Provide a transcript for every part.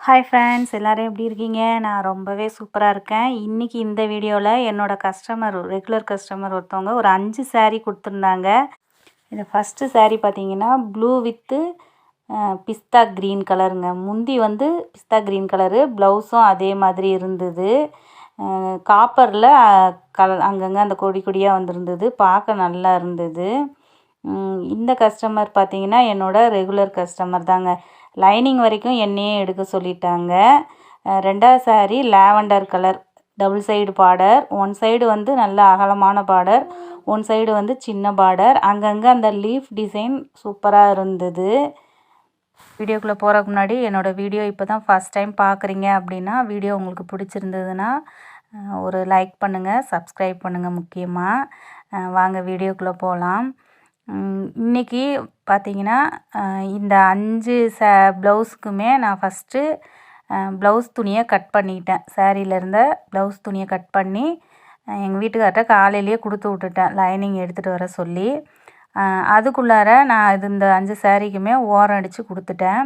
Hi friends, எல்லோரும் எப்படி இருக்கீங்க? நான் ரொம்பவே சூப்பராக இருக்கேன். இன்றைக்கி இந்த வீடியோவில் என்னோடய ரெகுலர் கஸ்டமர் ஒருத்தவங்க ஒரு 5 saree கொடுத்துருந்தாங்க. இந்த ஃபஸ்ட்டு saree பார்த்தீங்கன்னா ப்ளூ வித்து பிஸ்தா க்ரீன் கலருங்க. முந்தி வந்து பிஸ்தா க்ரீன் கலரு, ப்ளவுஸும் அதே மாதிரி இருந்தது. காப்பரில் அங்கங்கே அந்த கொடி கொடியாக வந்திருந்தது. பார்க்க நல்லா இருந்தது. இந்த கஸ்டமர் பார்த்தீங்கன்னா என்னோடய ரெகுலர் கஸ்டமர் தாங்க. லைனிங் வரைக்கும் என்னையே எடுக்க சொல்லிட்டாங்க. 2வது saree lavender colour, double side border. One side வந்து நல்ல அகலமான பார்டர், ஒன் சைடு வந்து சின்ன பார்டர். அங்கங்கே அந்த லீஃப் டிசைன் சூப்பராக இருந்தது. வீடியோக்குள்ளே போகிறதுக்கு முன்னாடி என்னோடய வீடியோ இப்போ தான் ஃபஸ்ட் டைம் பார்க்குறீங்க அப்படின்னா, வீடியோ உங்களுக்கு பிடிச்சிருந்ததுன்னா ஒரு லைக் பண்ணுங்கள், சப்ஸ்கிரைப் பண்ணுங்கள். முக்கியமாக வாங்க வீடியோக்குள்ளே போகலாம். இன்றைக்கி பார்த்தீங்கன்னா இந்த 5 ப்ளவுஸுக்குமே நான் ஃபஸ்ட்டு ப்ளவுஸ் துணியை கட் பண்ணிட்டேன். சாரியில் இருந்த ப்ளவுஸ் துணியை கட் பண்ணி எங்கள் வீட்டுக்கார்ட்ட காலையிலேயே கொடுத்து விட்டுட்டேன், லைனிங் எடுத்துகிட்டு வர சொல்லி. அதுக்குள்ளார நான் இந்த 5 சாரிக்குமே ஓரம் அடித்து கொடுத்துட்டேன்.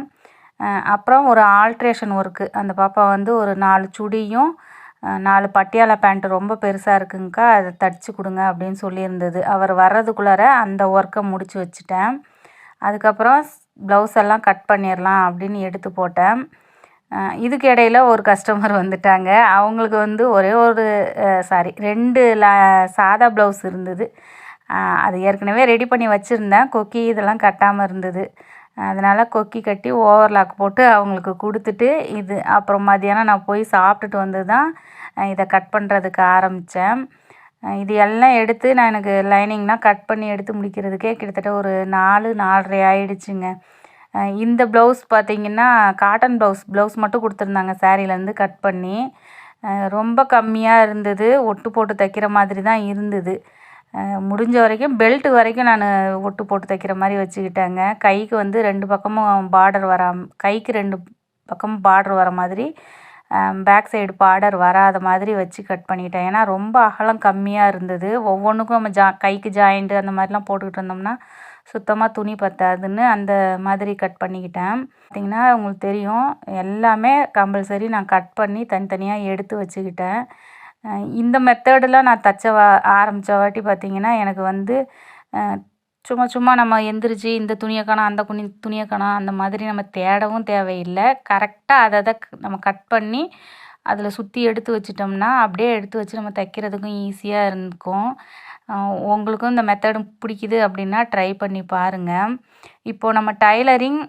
அப்புறம் ஒரு ஆல்ட்ரேஷன் ஒர்க்கு, அந்த பாப்பா வந்து ஒரு 4 சுடியும் 4 பட்டியாலா பேண்ட்டு ரொம்ப பெருசாக இருக்குங்கக்கா, அதை தச்சு கொடுங்க அப்படின்னு சொல்லியிருந்தது. அவர் வர்றதுக்குள்ளார அந்த ஒர்க்கை முடித்து வச்சுட்டேன். அதுக்கப்புறம் ப்ளவுஸ் எல்லாம் கட் பண்ணிடலாம் அப்படின்னு எடுத்து போட்டேன். இதுக்கு இடையில் ஒரு கஸ்டமர் வந்துட்டாங்க. அவங்களுக்கு வந்து ஒரே ஒரு 2 சாதா ப்ளவுஸ் இருந்தது. அது ஏற்கனவே ரெடி பண்ணி வச்சுருந்தேன். கொக்கி இதெல்லாம் கட்டாமல் இருந்தது. அதனால் கொக்கி கட்டி ஓவர்லாக் போட்டு அவங்களுக்கு கொடுத்துட்டு, அப்புறம் மதியானம் நான் போய் சாப்பிட்டுட்டு வந்து தான் இதை கட் பண்ணுறதுக்கு ஆரம்பித்தேன். இது எல்லாம் எடுத்து நான் எனக்கு லைனிங்னால் கட் பண்ணி எடுத்து முடிக்கிறதுக்கே கிட்டத்தட்ட ஒரு 4-4:30 ஆயிடுச்சுங்க. இந்த ப்ளவுஸ் பார்த்திங்கன்னா காட்டன் ப்ளவுஸ் மட்டும் கொடுத்துருந்தாங்க சாரியிலேருந்து கட் பண்ணி. ரொம்ப கம்மியாக இருந்தது, ஒட்டு போட்டு தைக்கிற மாதிரி தான் இருந்தது. முடிஞ்ச வரைக்கும் பெல்ட் வரைக்கும் நான் ஒட்டு போட்டு தைக்கிற மாதிரி வச்சுக்கிட்டேங்க. கைக்கு வந்து 2 பக்கமும் கைக்கு 2 பக்கமும் பார்டர் வர மாதிரி, பேக் சைடு பார்டர் வராத மாதிரி வச்சு கட் பண்ணிட்டேன். ஏன்னா ரொம்ப அகலம் கம்மியாக இருந்தது. ஒவ்வொன்றுக்கும் நம்ம கைக்கு ஜாயிண்ட்டு அந்த மாதிரிலாம் போட்டுக்கிட்டு இருந்தோம்னா சுத்தமாக துணி பத்தாதுன்னு அந்த மாதிரி கட் பண்ணிக்கிட்டேன். பார்த்திங்கன்னா உங்களுக்கு தெரியும், எல்லாமே கம்பல்சரி நான் கட் பண்ணி தனித்தனியாக எடுத்து வச்சுக்கிட்டேன். இந்த மெத்தடில் நான் ஆரம்பித்த வாட்டி பார்த்திங்கன்னா எனக்கு வந்து சும்மா நம்ம எந்திரிச்சு இந்த துணியை காணோம் அந்த துணியை காணோம் அந்த மாதிரி நம்ம தேடவும் தேவையில்லை. கரெக்டாக அதை நம்ம கட் பண்ணி அதில் சுற்றி எடுத்து வச்சிட்டோம்னா அப்படியே எடுத்து வச்சு நம்ம தைக்கிறதுக்கும் ஈஸியாக இருக்கும். உங்களுக்கும் இந்த மெத்தடு பிடிக்குது அப்படின்னா ட்ரை பண்ணி பாருங்கள். இப்போது நம்ம டைலரிங்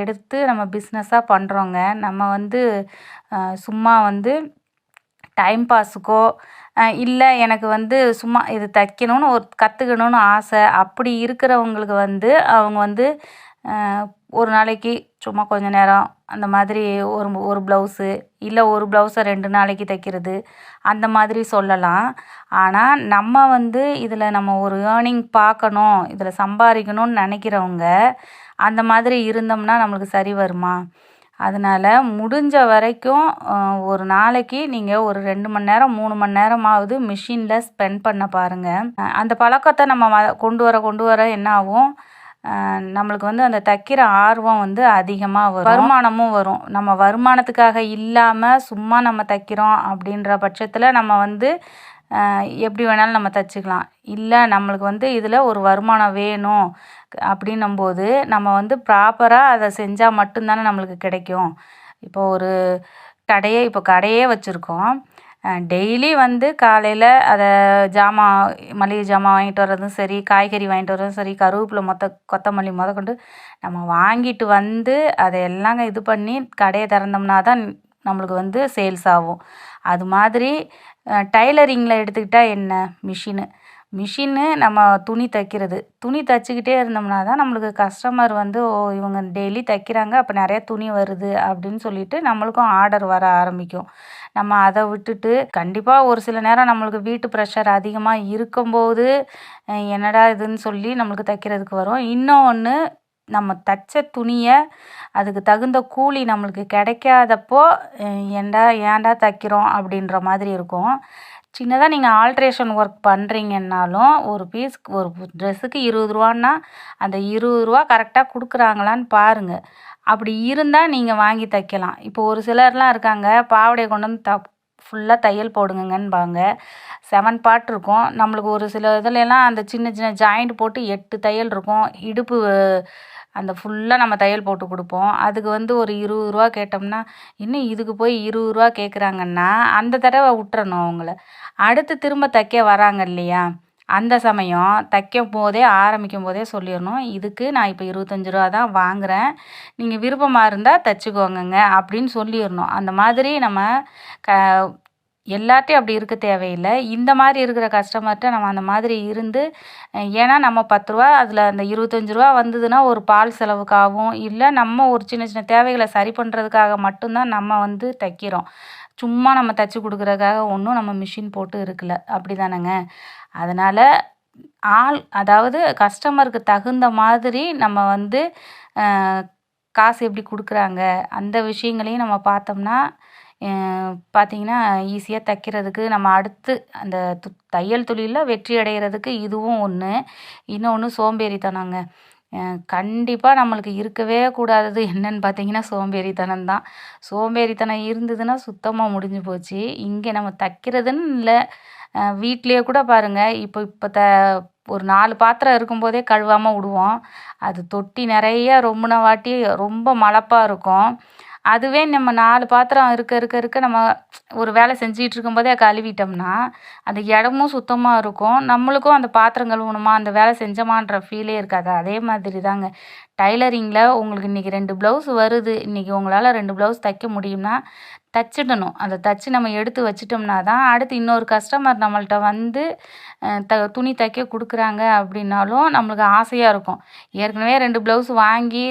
எடுத்து நம்ம பிஸ்னஸாக பண்ணுறோங்க. நம்ம வந்து சும்மா வந்து டைம் பாஸுக்கோ இல்லை எனக்கு வந்து சும்மா இது தைக்கணும்னு கற்றுக்கணும்னு ஆசை அப்படி இருக்கிறவங்களுக்கு வந்து அவங்க வந்து ஒரு நாளைக்கு சும்மா கொஞ்சம் நேரம் அந்த மாதிரி ஒரு ப்ளவுஸு இல்லை ஒரு ப்ளவுஸை 2 நாளைக்கு தைக்கிறது அந்த மாதிரி சொல்லலாம். ஆனால் நம்ம வந்து இதில் நம்ம ஒரு ஏர்னிங் பார்க்கணும், இதில் சம்பாதிக்கணும்னு நினைக்கிறவங்க அந்த மாதிரி இருந்தோம்னா நம்மளுக்கு சரி வருமா? அதனால் முடிஞ்ச வரைக்கும் ஒரு நாளைக்கு நீங்கள் ஒரு 2 மணி நேரம் 3 மணி நேரமாவது மிஷினில் ஸ்பெண்ட் பண்ண பாருங்கள். அந்த பழக்கத்தை நம்ம கொண்டு வர என்ன ஆகும், நம்மளுக்கு வந்து அந்த தைக்கிற ஆர்வம் வந்து அதிகமாக வரும், வருமானமும் வரும். நம்ம வருமானத்துக்காக இல்லாமல் சும்மா நம்ம தைக்கிறோம் அப்படின்ற பட்சத்தில் நம்ம வந்து எப்படி வேணாலும் நம்ம தைச்சிக்கலாம். இல்லை நம்மளுக்கு வந்து இதில் ஒரு வருமானம் வேணும் அப்படின்னும்போது நம்ம வந்து ப்ராப்பராக அதை செஞ்சால் மட்டும்தானே நம்மளுக்கு கிடைக்கும். இப்போ கடையே வச்சுருக்கோம். டெய்லி வந்து காலையில் அதை மளிகை ஜாமான் வாங்கிட்டு வர்றதும் சரி, காய்கறி வாங்கிட்டு வர்றதும் சரி, கருவேப்பிலை கொத்தமல்லி கொண்டு நம்ம வாங்கிட்டு வந்து அதை எல்லாம் இது பண்ணி கடையை திறந்தோம்னா தான் நம்மளுக்கு வந்து சேல்ஸ் ஆகும். அது மாதிரி டைலரிங்கில் எடுத்துக்கிட்டால் என்ன, மிஷினு நம்ம துணி தைச்சிக்கிட்டே இருந்தோம்னா தான் நம்மளுக்கு கஸ்டமர் வந்து இவங்க டெய்லி தைக்கிறாங்க அப்போ நிறைய துணி வருது அப்படின்னு சொல்லிட்டு நம்மளுக்கும் ஆர்டர் வர ஆரம்பிக்கும். நம்ம அதை விட்டுட்டு கண்டிப்பாக ஒரு சில நேரம் நம்மளுக்கு வீட்டு ப்ரெஷர் அதிகமாக இருக்கும்போது என்னடா இதுன்னு சொல்லி நம்மளுக்கு தைக்கிறதுக்கு வரும். இன்னொன்று, நம்ம தைச்ச துணியை அதுக்கு தகுந்த கூலி நம்மளுக்கு கிடைக்காதப்போ ஏன்டா தைக்கிறோம் அப்படின்ற மாதிரி இருக்கும். சின்னதாக நீங்கள் ஆல்ட்ரேஷன் ஒர்க் பண்ணுறீங்கன்னாலும் ஒரு ட்ரெஸ்ஸுக்கு 20 ரூபான்னா அந்த 20 ரூபா கரெக்டாக கொடுக்குறாங்களான்னு பாருங்கள். அப்படி இருந்தால் நீங்கள் வாங்கி தைக்கலாம். இப்போ ஒரு சிலர்லாம் இருக்காங்க, பாவாடையை கொண்டு வந்து ஃபுல்லாக தையல் போடுங்கங்கன்பாங்க. 7 பார்ட் இருக்கும். நம்மளுக்கு ஒரு சில இதுலலாம் அந்த சின்ன சின்ன ஜாயிண்ட் போட்டு 8 தையல் இருக்கும். இடுப்பு அந்த ஃபுல்லாக நம்ம தையல் போட்டு கொடுப்போம். அதுக்கு வந்து ஒரு 20 ரூபா கேட்டோம்னா, இன்னும் இதுக்கு போய் 20 ரூபா கேட்குறாங்கன்னா, அந்த தடவை விட்டுறணும் அவங்கள. அடுத்து திரும்ப தைக்க வராங்க இல்லையா? அந்த சமயம் ஆரம்பிக்கும் போதே சொல்லிடணும், இதுக்கு நான் இப்போ 25 ரூபா தான் வாங்குகிறேன், நீங்கள் விருப்பமாக இருந்தால் தைச்சிக்கோங்கங்க அப்படின்னு சொல்லிடணும். அந்த மாதிரி நம்ம க எல்லார்ட்டையும் அப்படி இருக்க தேவையில்லை. இந்த மாதிரி இருக்கிற கஸ்டமர்கிட்ட நம்ம அந்த மாதிரி இருந்து, ஏன்னா நம்ம 10 ரூபா அதில் அந்த 25 ரூபா வந்ததுன்னா ஒரு பால் செலவுக்காகவும், இல்லை நம்ம ஒரு சின்ன சின்ன தேவைகளை சரி பண்ணுறதுக்காக மட்டும்தான் நம்ம வந்து தைக்கிறோம். சும்மா நம்ம தைச்சி கொடுக்குறதுக்காக ஒன்றும் நம்ம மிஷின் போட்டு இருக்கல. அப்படி தானேங்க? அதனால் அதாவது கஸ்டமருக்கு தகுந்த மாதிரி நம்ம வந்து காசு எப்படி கொடுக்குறாங்க அந்த விஷயங்களையும் நம்ம பார்த்தோம்னா பார்த்திங்கன்னா ஈஸியாக தைக்கிறதுக்கு நம்ம அடுத்து அந்த தையல் தொழிலில் வெற்றி அடைகிறதுக்கு இதுவும் ஒன்று. இன்னொன்று சோம்பேறித்தனங்க. கண்டிப்பாக நம்மளுக்கு இருக்கவே கூடாதது என்னன்னு பார்த்தீங்கன்னா சோம்பேறித்தனம் தான். சோம்பேறித்தனம் இருந்ததுன்னா சுத்தமாக முடிஞ்சு போச்சு. இங்கே நம்ம தைக்கிறதுன்னு இல்லை, வீட்டிலையே கூட பாருங்கள், இப்போ ஒரு 4 பாத்திரம் இருக்கும்போதே கழுவாமல் விடுவோம். அது தொட்டி நிறைய ரொம்பின வாட்டி ரொம்ப மலப்பாக இருக்கும். அதுவே நம்ம 4 பாத்திரம் இருக்க நம்ம ஒரு வேலை செஞ்சுட்டு இருக்கும்போதே கழுவிட்டோம்னா அந்த இடமும் சுத்தமாக இருக்கும். நம்மளுக்கும் அந்த பாத்திரம் கழுவணுமா, அந்த வேலை செஞ்சோமான்ற ஃபீலே இருக்காது. அதே மாதிரி தாங்க டைலரிங்கில் உங்களுக்கு இன்றைக்கி 2 ப்ளவுஸ் வருது, இன்றைக்கி உங்களால் 2 ப்ளவுஸ் தைக்க முடியும்னா தைச்சிடணும். அதை தைச்சி நம்ம எடுத்து வச்சிட்டோம்னா தான் அடுத்து இன்னொரு கஸ்டமர் நம்மள்ட்ட வந்து துணி தைக்க கொடுக்குறாங்க அப்படின்னாலும் நம்மளுக்கு ஆசையாக இருக்கும். ஏற்கனவே 2 ப்ளவுஸ் வாங்கி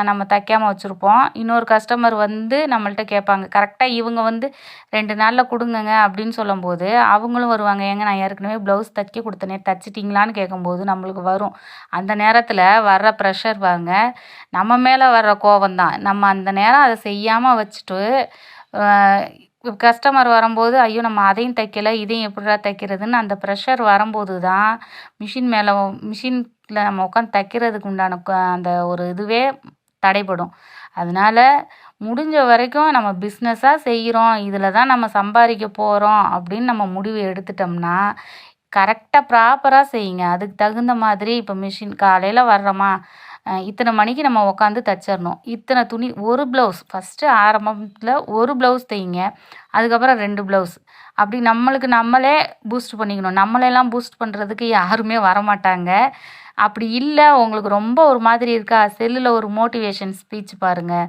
நம்ம தைக்காமல் வச்சுருப்போம். இன்னொரு கஸ்டமர் வந்து நம்மள்ட்ட கேட்பாங்க. கரெக்டாக இவங்க வந்து 2 நாளில் கொடுங்கங்க அப்படின்னு சொல்லும்போது அவங்களும் வருவாங்க. ஏங்க நான் ஏற்கனவே ப்ளவுஸ் தைக்க கொடுத்தனே, தைச்சிட்டிங்களான்னு கேட்கும்போது நம்மளுக்கு வரும். அந்த நேரத்தில் வர்ற ப்ரெஷர் பாருங்க, நம்ம மேலே வர்ற கோபம் தான். நம்ம அந்த நேரம் அதை செய்யாமல் வச்சுட்டு கஸ்டமர் வரும்போது ஐயோ நம்ம அதையும் தைக்கலை, இதையும் எப்படிடா தைக்கிறதுன்னு அந்த ப்ரெஷர் வரும்போது தான் மிஷினில் நம்ம உட்காந்து தைக்கிறதுக்கு உண்டான அந்த ஒரு இதுவே தடைப்படும். அதனால் முடிஞ்ச வரைக்கும் நம்ம பிஸ்னஸாக செய்கிறோம், இதில் தான் நம்ம சம்பாதிக்க போகிறோம் அப்படின்னு நம்ம முடிவு எடுத்துட்டோம்னா கரெக்டாக ப்ராப்பராக செய்யுங்க. அதுக்கு தகுந்த மாதிரி இப்போ மிஷின் காலையில் வர்றோமா, இத்தனை மணிக்கு நம்ம உட்காந்து தைச்சிடணும். இத்தனை துணி, ஒரு ப்ளவுஸ் ஃபஸ்ட்டு ஆரம்பத்தில் ஒரு ப்ளவுஸ் தைங்க, அதுக்கப்புறம் 2 ப்ளவுஸ், அப்படி நம்மளுக்கு நம்மளே பூஸ்ட் பண்ணிக்கணும். நம்மளெல்லாம் பூஸ்ட் பண்ணுறதுக்கு யாருமே வரமாட்டாங்க. அப்படி இல்லை உங்களுக்கு ரொம்ப ஒரு மாதிரி இருக்கா, செல்லில் ஒரு மோட்டிவேஷன் ஸ்பீச் பாருங்கள்,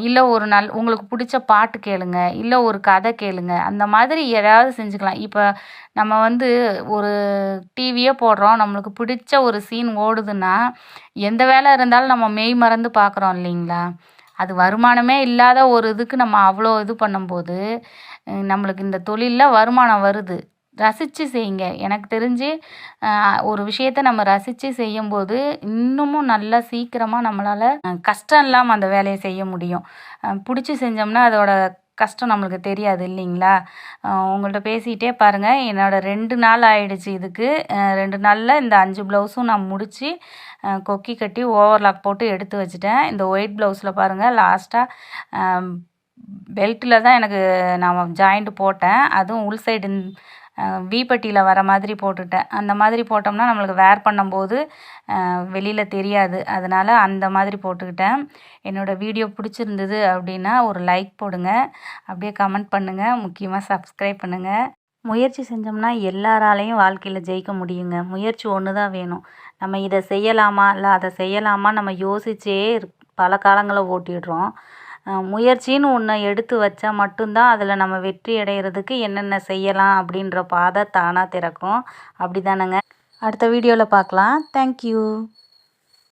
இல்லை ஒரு உங்களுக்கு பிடிச்ச பாட்டு கேளுங்க, இல்லை ஒரு கதை கேளுங்க, அந்த மாதிரி ஏதாவது செஞ்சுக்கலாம். இப்போ நம்ம வந்து ஒரு டிவியே போடுறோம், நம்மளுக்கு பிடிச்ச ஒரு சீன் ஓடுதுன்னா எந்த வேலை இருந்தாலும் நம்ம மெய் மறந்து பார்க்குறோம் இல்லைங்களா? அது வருமானமே இல்லாத ஒரு இதுக்கு நம்ம அவ்வளோ இது பண்ணும்போது நம்மளுக்கு இந்த தொழிலில் வருமானம் வருது. ரசித்து செய்யுங்க. எனக்கு தெரிஞ்சு ஒரு விஷயத்தை நம்ம ரசித்து செய்யும்போது இன்னமும் நல்லா சீக்கிரமாக நம்மளால் கஷ்டம் இல்லாமல் அந்த வேலையை செய்ய முடியும். பிடிச்சி செஞ்சோம்னா அதோட கஷ்டம் நம்மளுக்கு தெரியாது இல்லைங்களா? உங்கள்கிட்ட பேசிகிட்டே பாருங்கள், என்னோடய 2 நாள் ஆயிடுச்சு இதுக்கு. 2 நாளில் இந்த 5 ப்ளவுஸும் நான் முடித்து கொக்கி கட்டி ஓவர்லாக் போட்டு எடுத்து வச்சுட்டேன். இந்த ஒயிட் ப்ளவுஸில் பாருங்கள், லாஸ்ட்டாக பெல்ட்டில் தான் எனக்கு நான் ஜாயிண்ட் போட்டேன். அதுவும் உள் சைடு வீப்பட்டியில் வர மாதிரி போட்டுட்டேன். அந்த மாதிரி போட்டோம்னா நம்மளுக்கு வேர் பண்ணும்போது வெளியில் தெரியாது. அதனால் அந்த மாதிரி போட்டுக்கிட்டேன். என்னோடய வீடியோ பிடிச்சிருந்தது அப்படின்னா ஒரு லைக் போடுங்க, அப்படியே கமெண்ட் பண்ணுங்கள், முக்கியமாக சப்ஸ்கிரைப் பண்ணுங்கள். முயற்சி செஞ்சோம்னா எல்லாராலையும் வாழ்க்கையில் ஜெயிக்க முடியுங்க. முயற்சி ஒன்று தான் வேணும். நம்ம இதை செய்யலாமா இல்லை அதை செய்யலாமா நம்ம யோசிச்சே பல காலங்களை ஓட்டிடுறோம். முயற்சின்னு ஒன்று எடுத்து வச்சா மட்டும்தான் அதில் நம்ம வெற்றி அடைகிறதுக்கு என்னென்ன செய்யலாம் அப்படின்ற பாதை தானாக திறக்கும். அப்படி தானேங்க? அடுத்த வீடியோவில் பார்க்கலாம். தேங்க்யூ.